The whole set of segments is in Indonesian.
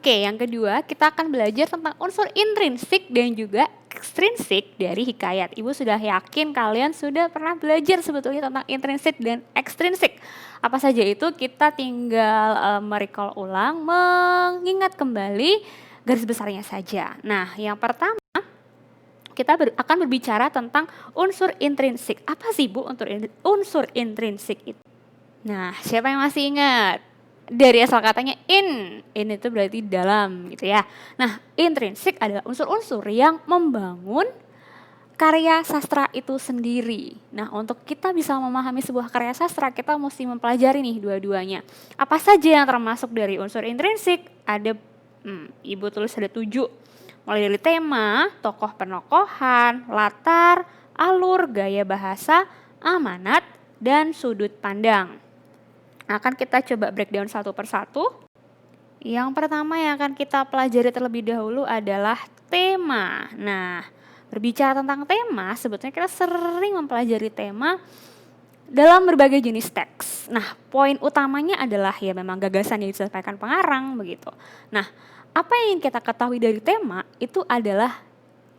Oke, yang kedua kita akan belajar tentang unsur intrinsik dan juga ekstrinsik dari hikayat. Ibu sudah yakin kalian sudah pernah belajar sebetulnya tentang intrinsik dan ekstrinsik. Apa saja itu kita tinggal merecall ulang, mengingat kembali garis besarnya saja. Nah, yang pertama kita akan berbicara tentang unsur intrinsik. Apa sih Bu unsur intrinsik itu? Nah, siapa yang masih ingat? Dari asal katanya in itu berarti dalam gitu ya. Nah, intrinsik adalah unsur-unsur yang membangun karya sastra itu sendiri. Nah, untuk kita bisa memahami sebuah karya sastra, kita mesti mempelajari nih dua-duanya. Apa saja yang termasuk dari unsur intrinsik? Ada, Ibu tulis ada 7. Mulai dari tema, tokoh penokohan, latar, alur, gaya bahasa, amanat, dan sudut pandang. Akan kita coba breakdown satu persatu. Yang pertama yang akan kita pelajari terlebih dahulu adalah tema. Nah, berbicara tentang tema, sebetulnya kita sering mempelajari tema dalam berbagai jenis teks. Nah, poin utamanya adalah ya memang gagasan yang disampaikan pengarang begitu. Nah, apa yang ingin kita ketahui dari tema itu adalah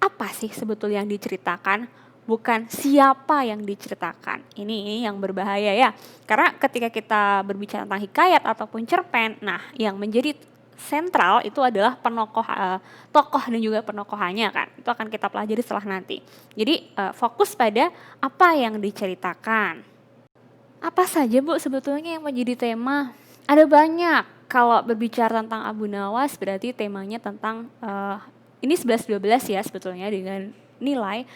apa sih sebetulnya yang diceritakan, bukan siapa yang diceritakan. Ini yang berbahaya ya. Karena ketika kita berbicara tentang hikayat ataupun cerpen, nah yang menjadi sentral itu adalah tokoh dan juga penokohannya kan. Itu akan kita pelajari setelah nanti. Jadi fokus pada apa yang diceritakan. Apa saja Bu sebetulnya yang menjadi tema? Ada banyak. Kalau berbicara tentang Abu Nawas berarti temanya tentang ini 11-12 ya sebetulnya dengan nilai.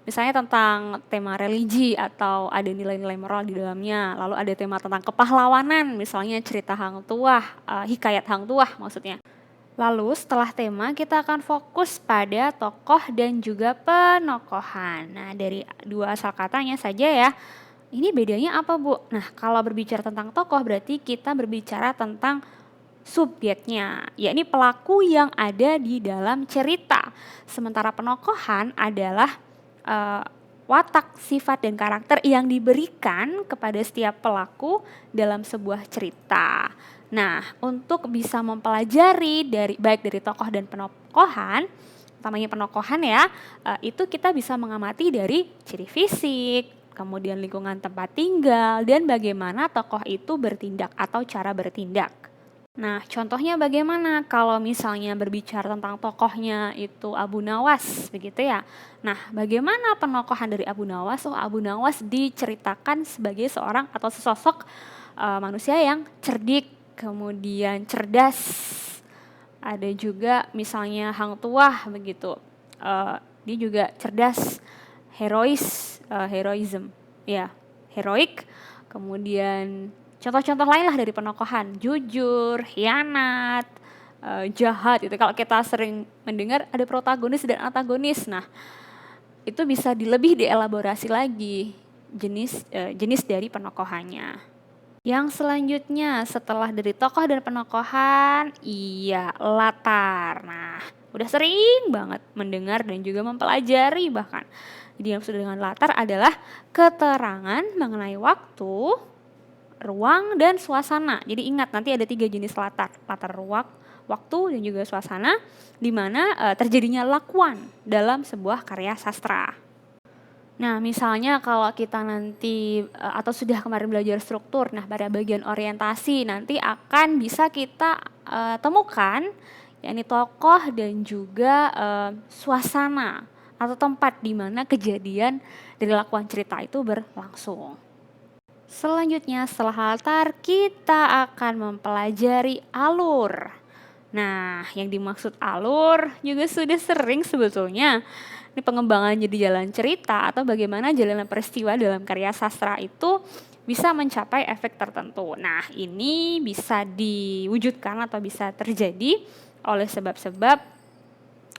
Misalnya tentang tema religi atau ada nilai-nilai moral di dalamnya. Lalu ada tema tentang kepahlawanan, misalnya cerita Hang Tuah, hikayat Hang Tuah maksudnya. Lalu setelah tema kita akan fokus pada tokoh dan juga penokohan. Nah, dari dua asal katanya saja ya. Ini bedanya apa Bu? Nah, kalau berbicara tentang tokoh berarti kita berbicara tentang subjeknya, yakni pelaku yang ada di dalam cerita. Sementara penokohan adalah watak, sifat, dan karakter yang diberikan kepada setiap pelaku dalam sebuah cerita. Nah, untuk bisa mempelajari baik dari tokoh dan penokohan, utamanya penokohan ya, itu kita bisa mengamati dari ciri fisik, kemudian lingkungan tempat tinggal, dan bagaimana tokoh itu bertindak atau cara bertindak. Nah, contohnya bagaimana kalau misalnya berbicara tentang tokohnya itu Abu Nawas, begitu ya. Nah, bagaimana penokohan dari Abu Nawas? Oh, Abu Nawas diceritakan sebagai seorang atau sesosok manusia yang cerdik, kemudian cerdas. Ada juga misalnya Hang Tuah begitu. Dia juga cerdas, heroism, ya, heroik. Kemudian contoh-contoh lain lah dari penokohan, jujur, hianat, jahat itu. Kalau kita sering mendengar ada protagonis dan antagonis, nah itu bisa lebih dielaborasi lagi jenis dari penokohannya. Yang selanjutnya setelah dari tokoh dan penokohan, latar. Nah, udah sering banget mendengar dan juga mempelajari bahkan. Jadi yang maksud dengan latar adalah keterangan mengenai waktu, ruang, dan suasana. Jadi ingat nanti ada 3 jenis latar. Latar ruang, waktu, dan juga suasana di mana terjadinya lakuan dalam sebuah karya sastra. Nah, misalnya kalau kita nanti atau sudah kemarin belajar struktur, nah pada bagian orientasi nanti akan bisa kita temukan yakni tokoh dan juga suasana atau tempat di mana kejadian dari lakuan cerita itu berlangsung. Selanjutnya setelah latar kita akan mempelajari alur. Nah, yang dimaksud alur juga sudah sering sebetulnya. Ini pengembangannya di jalan cerita atau bagaimana jalanan peristiwa dalam karya sastra itu bisa mencapai efek tertentu. Nah, ini bisa diwujudkan atau bisa terjadi oleh sebab-sebab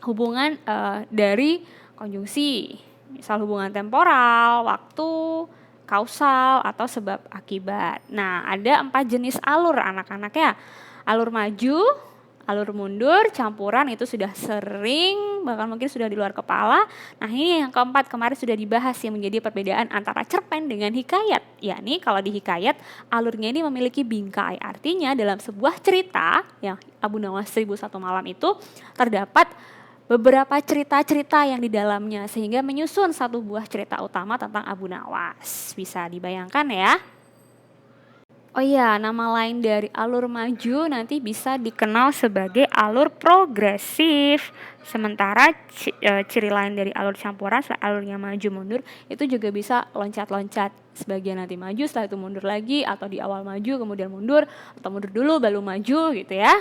hubungan dari konjungsi. Misal hubungan temporal, waktu, kausal, atau sebab akibat. Nah, ada 4 jenis alur anak-anak ya. Alur maju, Alur mundur, campuran itu sudah sering, bahkan mungkin sudah di luar kepala. Nah ini yang keempat kemarin sudah dibahas yang menjadi perbedaan antara cerpen dengan hikayat. Yakni kalau di hikayat alurnya ini memiliki bingkai. Artinya dalam sebuah cerita yang Abu Nawas 1001 Malam itu terdapat beberapa cerita-cerita yang di dalamnya sehingga menyusun satu buah cerita utama tentang Abu Nawas. Bisa dibayangkan ya. Oh iya, nama lain dari alur maju nanti bisa dikenal sebagai alur progresif. Sementara ciri lain dari alur campuran, alurnya maju mundur, itu juga bisa loncat-loncat. Sebagian nanti maju, setelah itu mundur lagi, atau di awal maju kemudian mundur, atau mundur dulu baru maju gitu ya.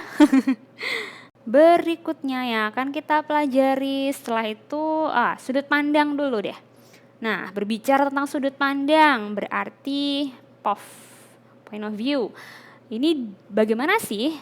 Berikutnya yang akan kita pelajari setelah itu sudut pandang dulu deh. Nah, berbicara tentang sudut pandang berarti point of view. Ini bagaimana sih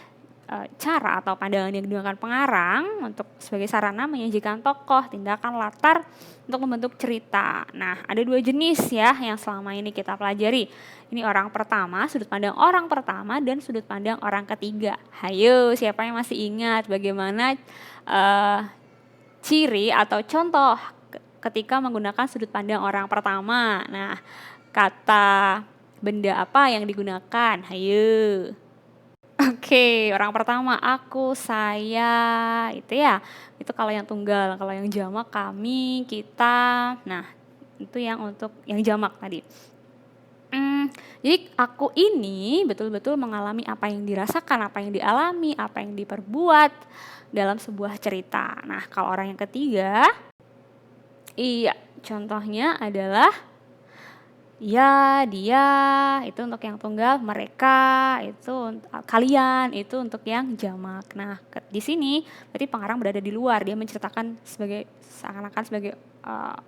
cara atau pandangan yang digunakan pengarang untuk sebagai sarana menyajikan tokoh, tindakan, latar untuk membentuk cerita. Nah, ada dua jenis ya yang selama ini kita pelajari. Ini orang pertama, sudut pandang orang pertama dan sudut pandang orang ketiga. Hayo, siapa yang masih ingat bagaimana ciri atau contoh ketika menggunakan sudut pandang orang pertama? Nah, kata benda apa yang digunakan? Hayo. Oke, orang pertama aku, saya, itu ya. Itu kalau yang tunggal, kalau yang jamak kami, kita. Nah, itu yang untuk yang jamak tadi. Jadi aku ini betul-betul mengalami apa yang dirasakan, apa yang dialami, apa yang diperbuat dalam sebuah cerita. Nah, kalau orang yang ketiga, iya, contohnya adalah ya, dia, itu untuk yang tunggal, mereka, itu kalian, itu untuk yang jamak. Nah, di sini berarti pengarang berada di luar, dia menceritakan sebagai seakan-akan sebagai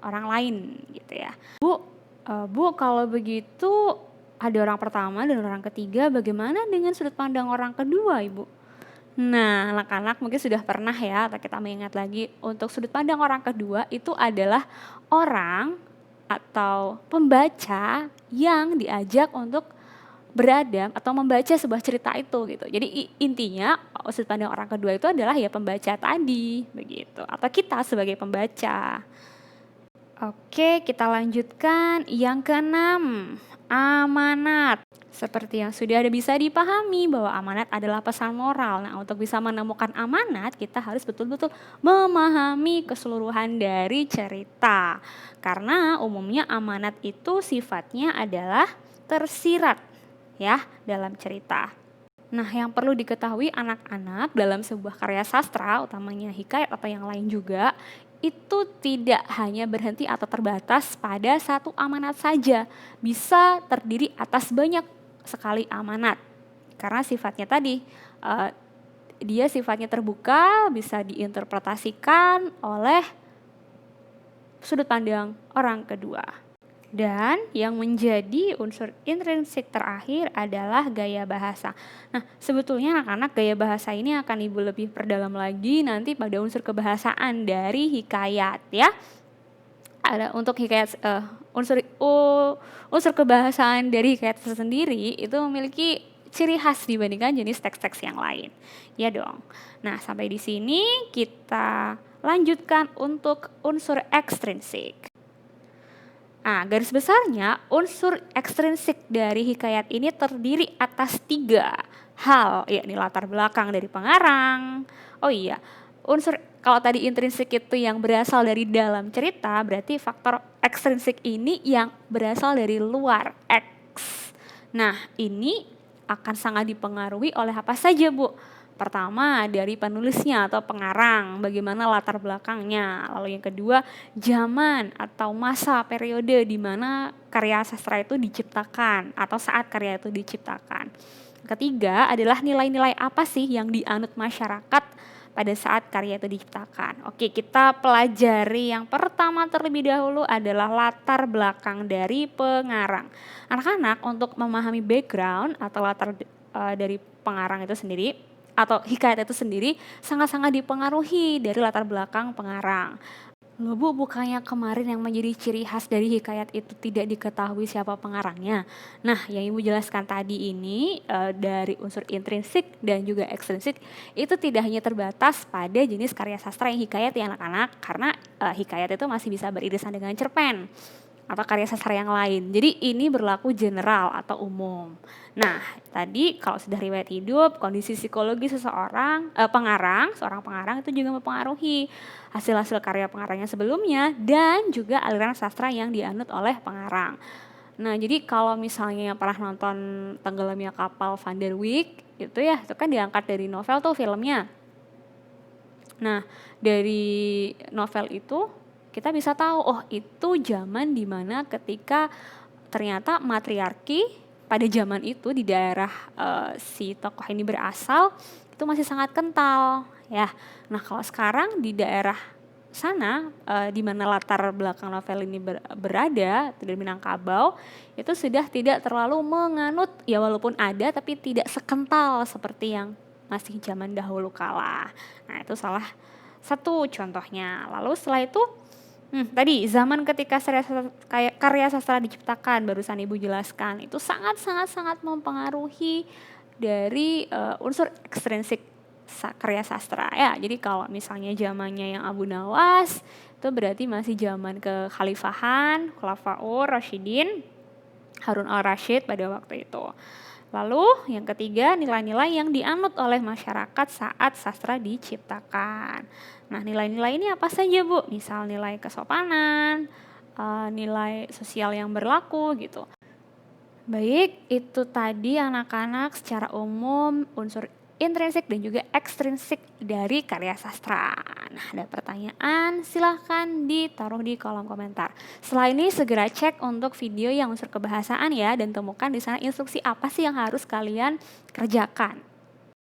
orang lain gitu ya. Bu, kalau begitu ada orang pertama dan orang ketiga, bagaimana dengan sudut pandang orang kedua, Ibu? Nah, anak-anak mungkin sudah pernah ya, atau kita mengingat lagi, untuk sudut pandang orang kedua itu adalah orang atau pembaca yang diajak untuk berada atau membaca sebuah cerita itu gitu. Jadi intinya sudut pandang orang kedua itu adalah ya pembaca tadi begitu, atau kita sebagai pembaca. Oke, kita lanjutkan yang keenam, amanat. Seperti yang sudah bisa dipahami bahwa amanat adalah pesan moral. Nah, untuk bisa menemukan amanat, kita harus betul-betul memahami keseluruhan dari cerita. Karena umumnya amanat itu sifatnya adalah tersirat ya dalam cerita. Nah, yang perlu diketahui anak-anak dalam sebuah karya sastra, utamanya hikayat atau yang lain juga, itu tidak hanya berhenti atau terbatas pada satu amanat saja. Bisa terdiri atas banyak sekali amanat. Karena sifatnya tadi, dia sifatnya terbuka, bisa diinterpretasikan oleh sudut pandang orang kedua. Dan yang menjadi unsur intrinsik terakhir adalah gaya bahasa. Nah, sebetulnya anak-anak gaya bahasa ini akan Ibu lebih perdalam lagi nanti pada unsur kebahasaan dari hikayat ya. Ada untuk hikayat unsur kebahasaan dari hikayat tersendiri itu memiliki ciri khas dibandingkan jenis teks-teks yang lain. Ya dong. Nah, sampai di sini kita lanjutkan untuk unsur ekstrinsik. Nah, garis besarnya unsur ekstrinsik dari hikayat ini terdiri atas 3 hal, yakni latar belakang dari pengarang. Oh iya, unsur kalau tadi intrinsik itu yang berasal dari dalam cerita, berarti faktor ekstrinsik ini yang berasal dari luar, X. Nah, ini akan sangat dipengaruhi oleh apa saja, Bu? Pertama, dari penulisnya atau pengarang, bagaimana latar belakangnya. Lalu yang kedua, zaman atau masa periode di mana karya sastra itu diciptakan atau saat karya itu diciptakan. Ketiga adalah nilai-nilai apa sih yang dianut masyarakat pada saat karya itu diciptakan. Oke, kita pelajari yang pertama terlebih dahulu adalah latar belakang dari pengarang. Anak-anak untuk memahami background atau latar dari pengarang itu sendiri, atau hikayat itu sendiri sangat-sangat dipengaruhi dari latar belakang pengarang. Loh Bu, bukannya kemarin yang menjadi ciri khas dari hikayat itu tidak diketahui siapa pengarangnya. Nah, yang Ibu jelaskan tadi ini dari unsur intrinsik dan juga ekstrinsik itu tidak hanya terbatas pada jenis karya sastra yang hikayat ya anak-anak, karena hikayat itu masih bisa beririsan dengan cerpen atau karya sastra yang lain. Jadi ini berlaku general atau umum. Nah, tadi kalau sudah riwayat hidup, kondisi psikologi seorang pengarang itu juga mempengaruhi hasil-hasil karya pengarangnya sebelumnya dan juga aliran sastra yang dianut oleh pengarang. Nah, jadi kalau misalnya yang pernah nonton Tenggelamnya Kapal Van der Wijk, itu ya, itu kan diangkat dari novel tuh filmnya. Nah, dari novel itu kita bisa tahu, oh itu zaman dimana ketika ternyata matriarki pada zaman itu di daerah si tokoh ini berasal itu masih sangat kental ya. Nah kalau sekarang di daerah sana di mana latar belakang novel ini berada di Minangkabau itu sudah tidak terlalu menganut ya, walaupun ada tapi tidak sekental seperti yang masih zaman dahulu kala. Nah itu salah satu contohnya. Lalu setelah itu tadi zaman ketika karya sastra diciptakan barusan Ibu jelaskan itu sangat mempengaruhi dari unsur ekstrinsik karya sastra ya. Jadi kalau misalnya zamannya yang Abu Nawas itu berarti masih zaman kekhalifahan, Khulafaur Rasyidin, Harun al-Rasyid pada waktu itu. Lalu yang ketiga, nilai-nilai yang dianut oleh masyarakat saat sastra diciptakan. Nah, nilai-nilai ini apa saja, Bu? Misal nilai kesopanan, nilai sosial yang berlaku gitu. Baik, itu tadi anak-anak secara umum unsur intrinsik dan juga ekstrinsik dari karya sastra. Nah, ada pertanyaan, silahkan ditaruh di kolom komentar. Setelah ini segera cek untuk video yang unsur kebahasaan ya, dan temukan di sana instruksi apa sih yang harus kalian kerjakan.